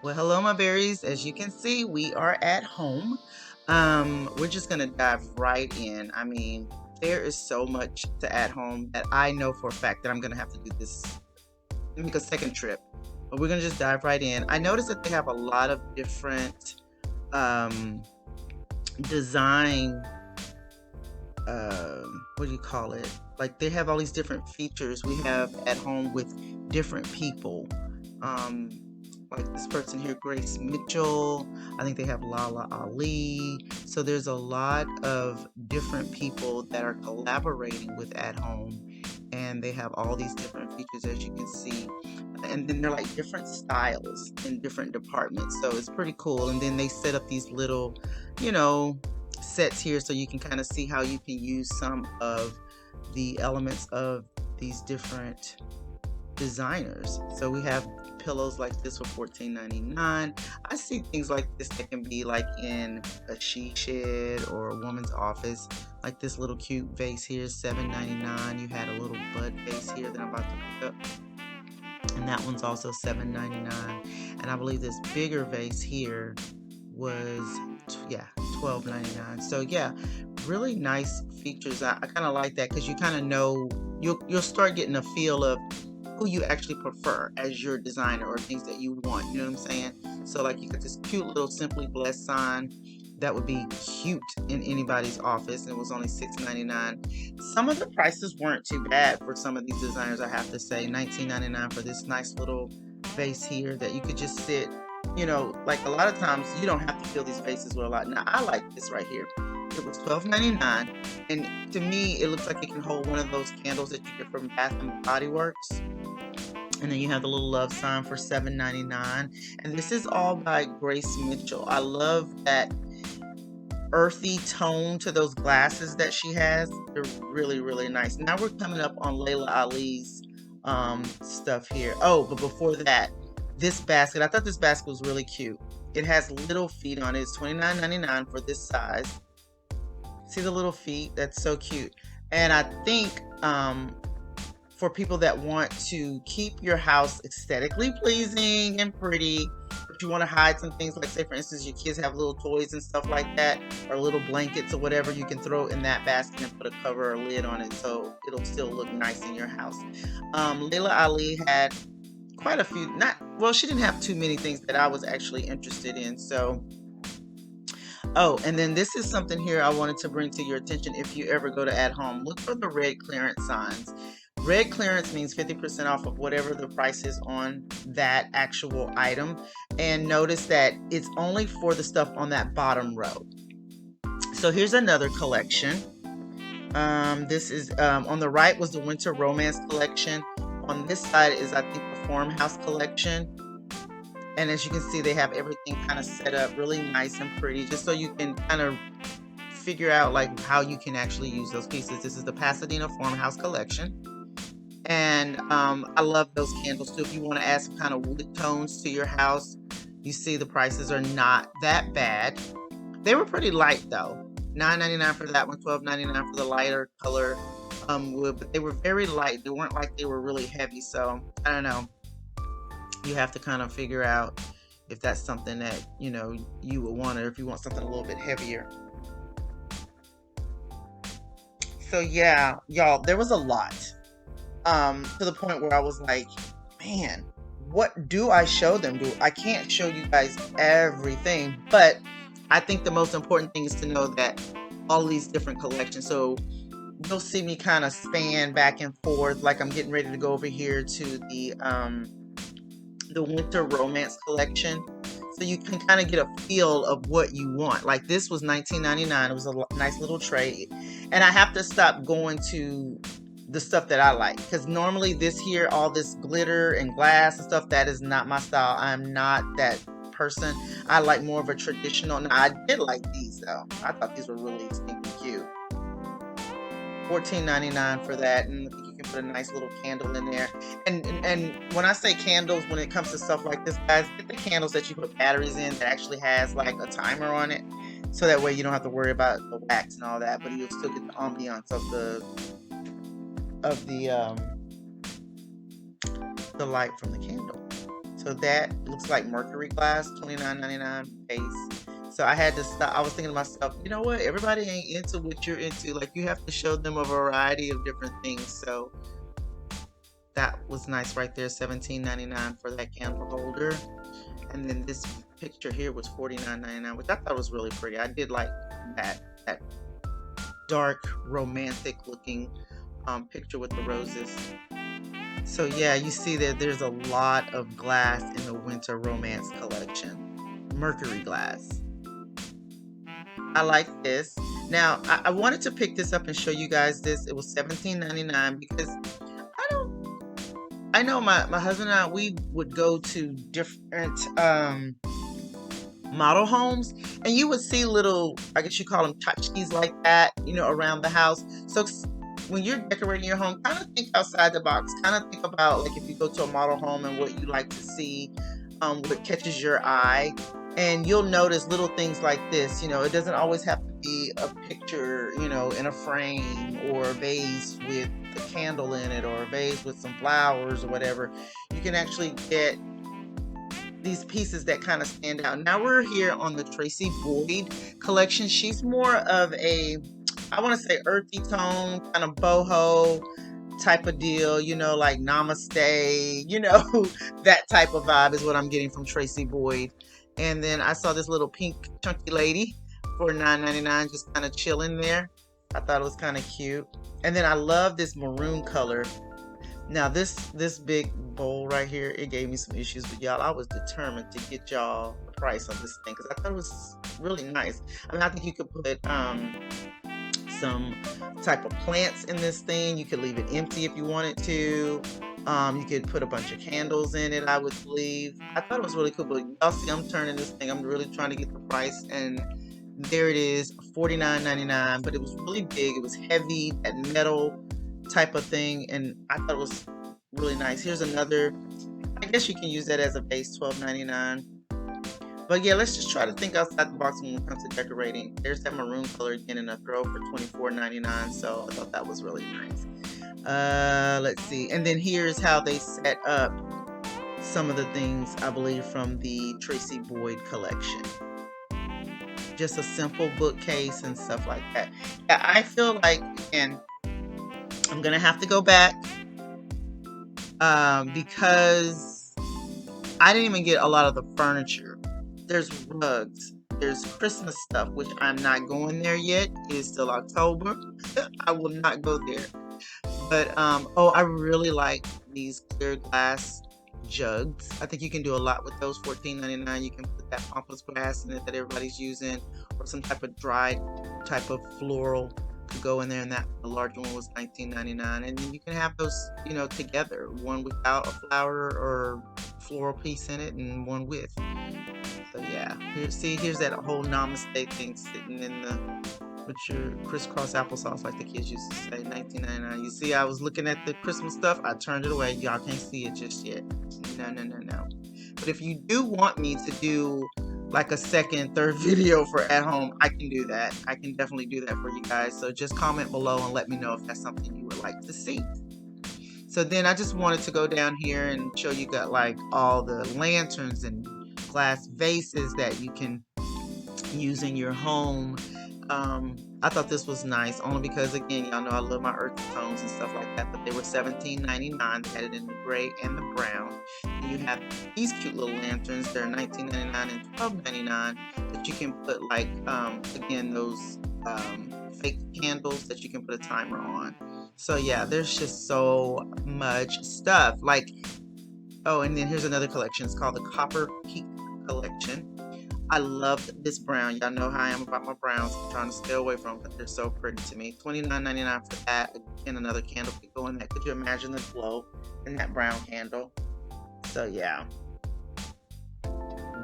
Well, hello, my berries. As you can see, we are at home. We're just gonna dive right in. I mean, there is so much to at home that I know for a fact that I'm gonna have to do this, make a second trip. But we're gonna just dive right in. I noticed that they have a lot of different um, design. What do you call it? Like they have all these different features we have at home with different people. Um, like this person here, Grace Mitchell. I think they have Lala Ali. So there's a lot of different people that are collaborating with At Home, and they have all these different features as you can see. And then they're like different styles in different departments. So it's pretty cool. And then they set up these little, you know, sets here so you can kind of see how you can use some of the elements of these different designers. So we have pillows like this for $14.99. I see things like this that can be like in a she shed or a woman's office. Like this little cute vase here is $7.99. You had a little bud vase here that I'm about to pick up, and that one's also $7.99. And I believe this bigger vase here was $12.99. So yeah, really nice features. I kind of like that because you kind of know you'll start getting a feel of who you actually prefer as your designer or things that you want. You know what I'm saying? So like you got this cute little Simply Blessed sign that would be cute in anybody's office, and it was only $6.99. Some of the prices weren't too bad for some of these designers, I have to say. $19.99 for this nice little vase here that you could just sit, you know, like a lot of times you don't have to fill these vases with a lot. Now I like this right here. It was $12.99, and to me it looks like it can hold one of those candles that you get from Bath and Body Works. And then you have the little love sign for $7.99. And this is all by Grace Mitchell. I love that earthy tone to those glasses that she has. They're really, really nice. Now we're coming up on Layla Ali's stuff here. Oh, but before that, this basket. I thought this basket was really cute. It has little feet on it. It's $29.99 for this size. See the little feet? That's so cute. And I think for people that want to keep your house aesthetically pleasing and pretty, but you want to hide some things, like say for instance your kids have little toys and stuff like that, or little blankets or whatever, you can throw in that basket and put a cover or lid on it so it'll still look nice in your house. Layla Ali had quite a few, not, well, she didn't have too many things that I was actually interested in. So oh, and then this is something here I wanted to bring to your attention. If you ever go to At Home, look for the red clearance signs. Red clearance means 50% off of whatever the price is on that actual item. And notice that it's only for the stuff on that bottom row. So here's another collection. This is on the right was the Winter Romance collection. On this side is, I think, the Farmhouse collection. And as you can see, they have everything kind of set up really nice and pretty, just so you can kind of figure out like how you can actually use those pieces. This is the Pasadena Farmhouse collection. And I love those candles too. If you want to add some kind of wood tones to your house, you see the prices are not that bad. They were pretty light though. $9.99 for that one, $12.99 for the lighter color wood, but they were very light. They weren't like they were really heavy. So I don't know. You have to kind of figure out if that's something that, you know, you would want, or if you want something a little bit heavier. So yeah, y'all, there was a lot. To the point where I was like, man, what do I show them? I can't show you guys everything, but I think the most important thing is to know that all these different collections. So you'll see me kind of span back and forth, like I'm getting ready to go over here to the Winter Romance collection. So you can kind of get a feel of what you want. Like this was $19.99. It was a nice little tray. And I have to stop going to the stuff that I like, because normally this here, all this glitter and glass and stuff, that is not my style. I'm not that person. I like more of a traditional. Now I did like these though. I thought these were really stinking cute. $14.99 for that, and I think you can put a nice little candle in there. And when I say candles, when it comes to stuff like this, guys, get the candles that you put batteries in that actually has like a timer on it, so that way you don't have to worry about the wax and all that, but you'll still get the ambiance of the light from the candle. So So that looks like mercury glass, $29.99 base. So I had to stop. I was thinking to myself, you know what? Everybody ain't into what you're into. Like, you have to show them a variety of different things. So that was nice right there, $17.99 for that candle holder. And then this picture here was $49.99, which I thought was really pretty. I did like that dark, romantic looking picture with the roses. So yeah, you see that there's a lot of glass in the Winter Romance collection. Mercury glass. I like this. Now, I wanted to pick this up and show you guys this. It was $17.99 because I know my husband and I, we would go to different model homes, and you would see little, I guess you call them tchotchkes like that, you know, around the house. So when you're decorating your home, kind of think outside the box. Kind of think about, like, if you go to a model home and what you like to see, what catches your eye. And you'll notice little things like this. You know, it doesn't always have to be a picture, you know, in a frame, or a vase with a candle in it, or a vase with some flowers or whatever. You can actually get these pieces that kind of stand out. Now we're here on the Tracy Boyd collection. She's more of a, I want to say, earthy tone, kind of boho type of deal, you know, like namaste, you know, that type of vibe is what I'm getting from Tracy Boyd. And then I saw this little pink chunky lady for $9.99, just kind of chilling there. I thought it was kind of cute. And then I love this maroon color. Now this big bowl right here, it gave me some issues, but y'all, I was determined to get y'all the price on this thing because I thought it was really nice. I mean, I think you could put some type of plants in this thing. You could leave it empty if you wanted to. You could put a bunch of candles in it, I would believe. I thought it was really cool, but y'all see I'm turning this thing. I'm really trying to get the price, and there it is, $49.99, but it was really big. It was heavy, that metal type of thing, and I thought it was really nice. Here's another, I guess you can use that as a base, $12.99. But yeah, let's just try to think outside the box when it comes to decorating. There's that maroon color again in a throw for $24.99, so I thought that was really nice. Let's see. And then here's how they set up some of the things, I believe, from the Tracy Boyd collection. Just a simple bookcase and stuff like that. Yeah, I feel like, again, I'm gonna have to go back because I didn't even get a lot of the furniture. There's rugs, there's Christmas stuff, which I'm not going there yet. It is still October. I will not go there. But oh, I really like these clear glass jugs. I think you can do a lot with those. $14.99. You can put that pampas grass in it that everybody's using, or some type of dried type of floral to go in there, and that the larger one was $19.99. And then you can have those, you know, together, one without a flower or floral piece in it, and one with. So yeah, here's that whole namaste thing sitting in the, with your crisscross applesauce, like the kids used to say, $19.99. You see, I was looking at the Christmas stuff. I turned it away. Y'all can't see it just yet. No. But if you do want me to do like a second, third video for at home, I can do that. I can definitely do that for you guys. So just comment below and let me know if that's something you would like to see. So then I just wanted to go down here and show you got like all the lanterns and glass vases that you can use in your home. I thought this was nice, only because, again, y'all know I love my earthy tones and stuff like that, but they were $17.99. They had it in the gray and the brown. And you have these cute little lanterns. They're $19.99 and $12.99 that you can put, like, again, those fake candles that you can put a timer on. So yeah, there's just so much stuff. Like, oh, and then here's another collection. It's called the Copper Peak Collection. I love this brown. Y'all know how I am about my browns. I'm trying to stay away from them, but they're so pretty to me. $29.99 for that. Again, another candle could go in that. Could you imagine the glow in that brown candle? So yeah,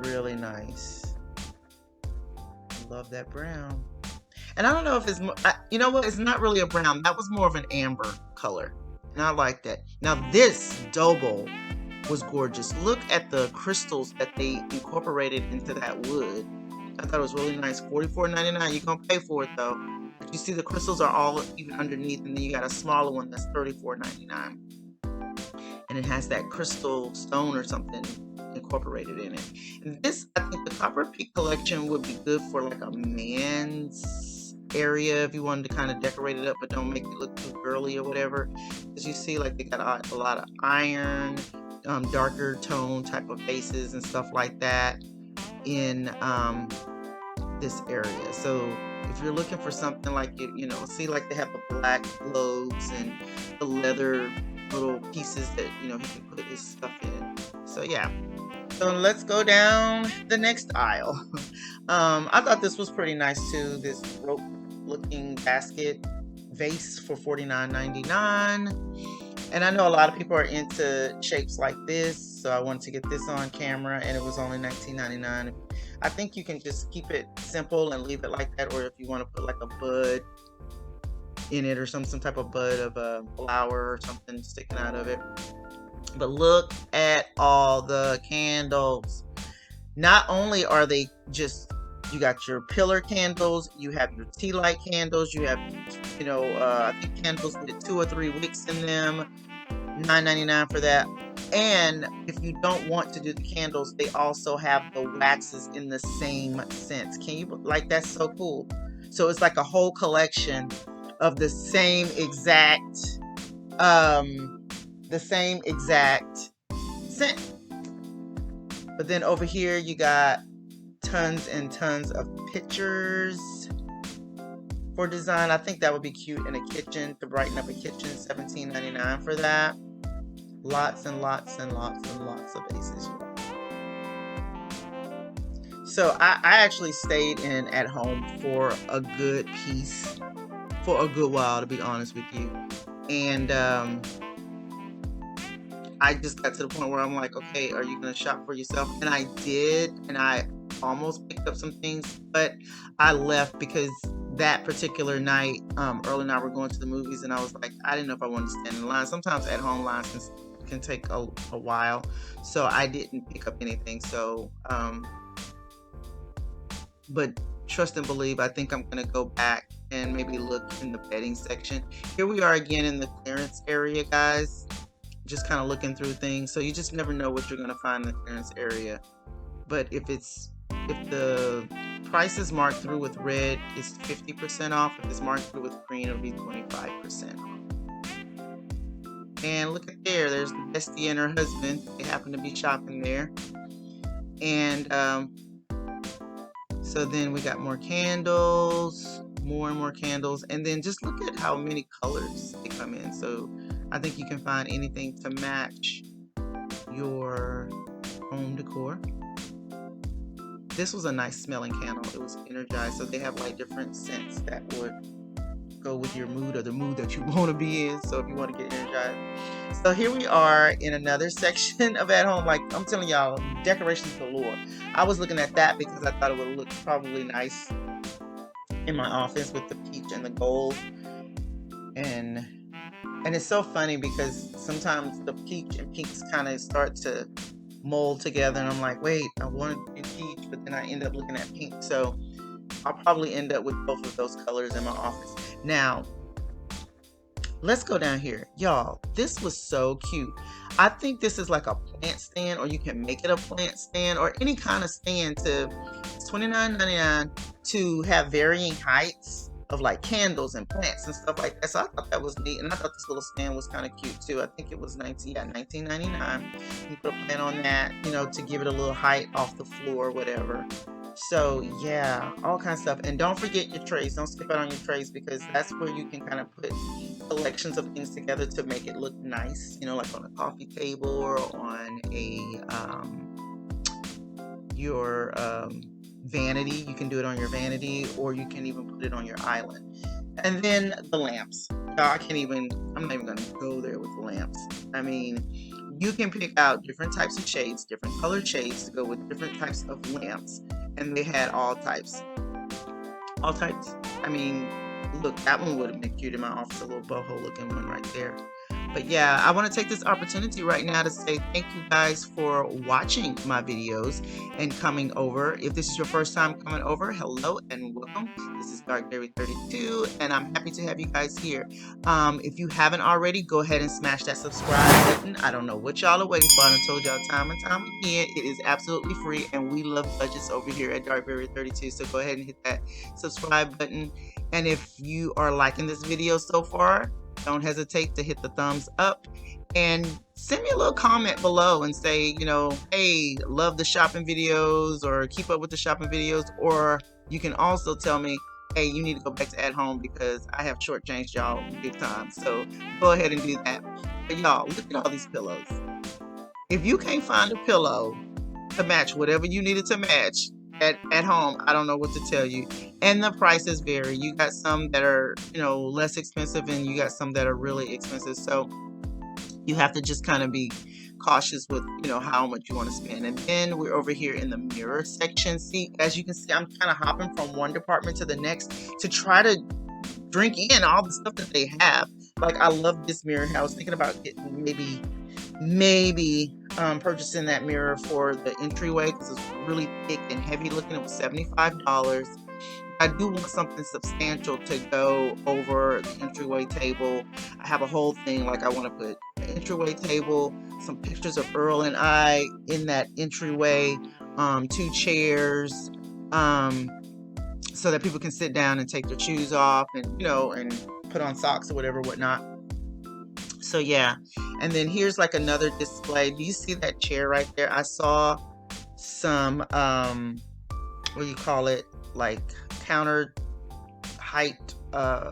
really nice. Love that brown. And I don't know if it's, you know what? It's not really a brown. That was more of an amber color, and I like that. Now this dough bowl was gorgeous. Look at the crystals that they incorporated into that wood. I thought it was really nice. $44.99. You're gonna pay for it though. But you see the crystals are all even underneath, and then you got a smaller one that's $34.99. And it has that crystal stone or something incorporated in it. And this, I think the Copper Peak collection would be good for like a man's area if you wanted to kind of decorate it up but don't make it look too girly or whatever. As you see, like they got a lot of iron, darker tone type of bases and stuff like that in this area. So if you're looking for something like you know, see, like they have the black globes and the leather little pieces that, you know, he can put his stuff in. So yeah. So let's go down the next aisle. I thought this was pretty nice too. This rope looking basket vase for $49.99. And I know a lot of people are into shapes like this, so I wanted to get this on camera, and it was only $19.99. I think you can just keep it simple and leave it like that, or if you want to put like a bud in it or some type of bud of a flower or something sticking out of it. But look at all the candles. Not only are they just, you got your pillar candles, you have your tea light candles, you have, you know, I think candles with 2 or 3 wicks in them, $9.99 for that. And if you don't want to do the candles, they also have the waxes in the same scent. Can you, like, that's so cool. So it's like a whole collection of the same exact scent. But then over here you got tons and tons of pictures for design. I think that would be cute in a kitchen, to brighten up a kitchen. $17.99 for that. Lots and lots and lots and lots of bases. So I actually stayed in at home for a good piece, for a good while, to be honest with you. And I just got to the point where I'm like, okay, are you going to shop for yourself? And I did, and I almost picked up some things, but I left because that particular night, Earl and I were going to the movies, and I was like, I didn't know if I wanted to stand in line. Sometimes at home lines can take a while, so I didn't pick up anything. So, but trust and believe, I think I'm going to go back and maybe look in the bedding section. Here we are again in the clearance area, guys. Just kind of looking through things. So you just never know what you're going to find in the clearance area. But if the price is marked through with red, it's 50% off. If it's marked through with green, it'll be 25% off. And look at there's the bestie and her husband. They happen to be shopping there. And so then we got more candles, more and more candles. And then just look at how many colors they come in. So I think you can find anything to match your home decor. This was a nice smelling candle. It was energized. So they have like different scents that would go with your mood or the mood that you want to be in. So if you want to get energized. So here we are in another section of at home. Like I'm telling y'all, decorations galore. I was looking at that because I thought it would look probably nice in my office with the peach and the gold. And it's so funny because sometimes the peach and pinks kind of start to mold together, and I'm like, wait, I wanted to do peach, but then I end up looking at pink. So I'll probably end up with both of those colors in my office. Now, let's go down here. Y'all, this was so cute. I think this is like a plant stand, or you can make it a plant stand, or any kind of stand. It's $29.99 to have varying heights of like candles and plants and stuff like that. So I thought that was neat, and I thought this little stand was kind of cute too. I think it was $19.99. You put a plant on that, you know, to give it a little height off the floor or whatever. So yeah, all kinds of stuff. And don't forget your trays. Don't skip out on your trays, because that's where you can kind of put collections of things together to make it look nice, you know, like on a coffee table or on a your vanity. You can do it on your vanity, or you can even put it on your island. And then the lamps. I'm not even gonna go there with the lamps. I mean, you can pick out different types of shades, different colored shades to go with different types of lamps. And they had all types. I mean, look, that one would have been cute in my office, a little boho looking one right there. But yeah, I want to take this opportunity right now to say thank you guys for watching my videos and coming over. If this is your first time coming over, hello and welcome. This is Darkberry32, and I'm happy to have you guys here. If you haven't already, go ahead and smash that subscribe button. I don't know what y'all are waiting for. I told y'all time and time again, it is absolutely free, and we love budgets over here at Darkberry32. So go ahead and hit that subscribe button. And if you are liking this video so far, don't hesitate to hit the thumbs up and send me a little comment below and say, you know, hey, love the shopping videos, or keep up with the shopping videos. Or you can also tell me, hey, you need to go back to at home because I have shortchanged y'all big time. So go ahead and do that. But y'all, look at all these pillows. If you can't find a pillow to match whatever you needed to match at home, I don't know what to tell you. And the prices vary. You got some that are, you know, less expensive, and you got some that are really expensive. So you have to just kind of be cautious with, you know, how much you want to spend. And then we're over here in the mirror section. See, as you can see, I'm kind of hopping from one department to the next to try to drink in all the stuff that they have. Like, I love this mirror. I was thinking about getting maybe purchasing that mirror for the entryway because it's really thick and heavy looking. It was $75. I do want something substantial to go over the entryway table. I have a whole thing, like I want to put an entryway table, some pictures of Earl and I in that entryway, 2 chairs, so that people can sit down and take their shoes off, and, you know, and put on socks or whatever, whatnot. So yeah, and then here's like another display. Do you see that chair right there? I saw some what do you call it, like counter height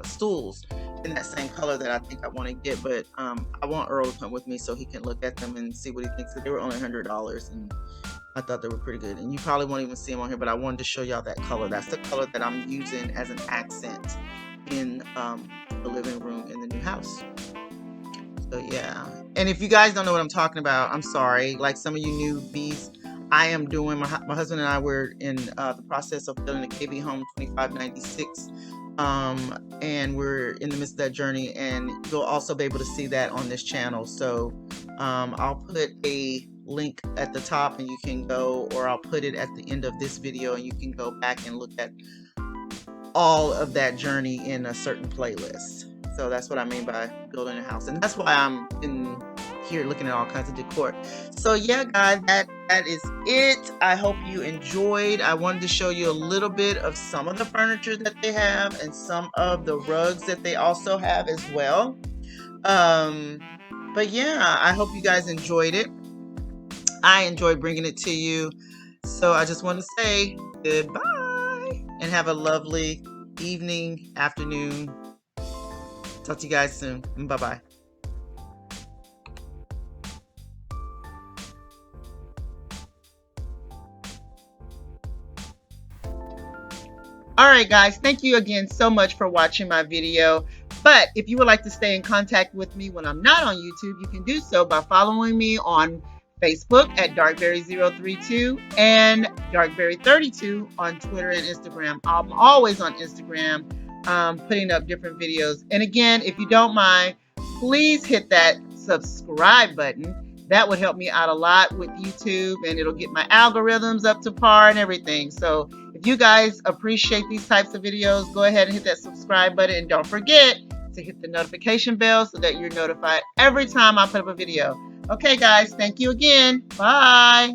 stools in that same color that I think I want to get. But I want Earl to come with me so he can look at them and see what he thinks. They were only $100, and I thought they were pretty good. And you probably won't even see them on here, but I wanted to show y'all that color. That's the color that I'm using as an accent in the living room in the new house. So yeah, and if you guys don't know what I'm talking about, I'm sorry. Like some of you newbies, I am doing, my husband and I were in the process of building a KB home 2596, and we're in the midst of that journey, and you'll also be able to see that on this channel. So I'll put a link at the top and you can go, or I'll put it at the end of this video and you can go back and look at all of that journey in a certain playlist. So that's what I mean by building a house, and that's why I'm in here looking at all kinds of decor. So yeah, guys, that is it. I hope you enjoyed. I wanted to show you a little bit of some of the furniture that they have and some of the rugs that they also have as well. But yeah, I hope you guys enjoyed it. I enjoyed bringing it to you. So I just want to say goodbye and have a lovely evening, afternoon. Talk to you guys soon. Bye-bye. Alright guys, thank you again so much for watching my video. But if you would like to stay in contact with me when I'm not on YouTube, you can do so by following me on Facebook at Darkberry032 and Darkberry32 on Twitter and Instagram. I'm always on Instagram putting up different videos. And again, if you don't mind, please hit that subscribe button. That would help me out a lot with YouTube, and it'll get my algorithms up to par and everything. So if you guys appreciate these types of videos, go ahead and hit that subscribe button, and don't forget to hit the notification bell so that you're notified every time I put up a video. Okay guys, thank you again. Bye.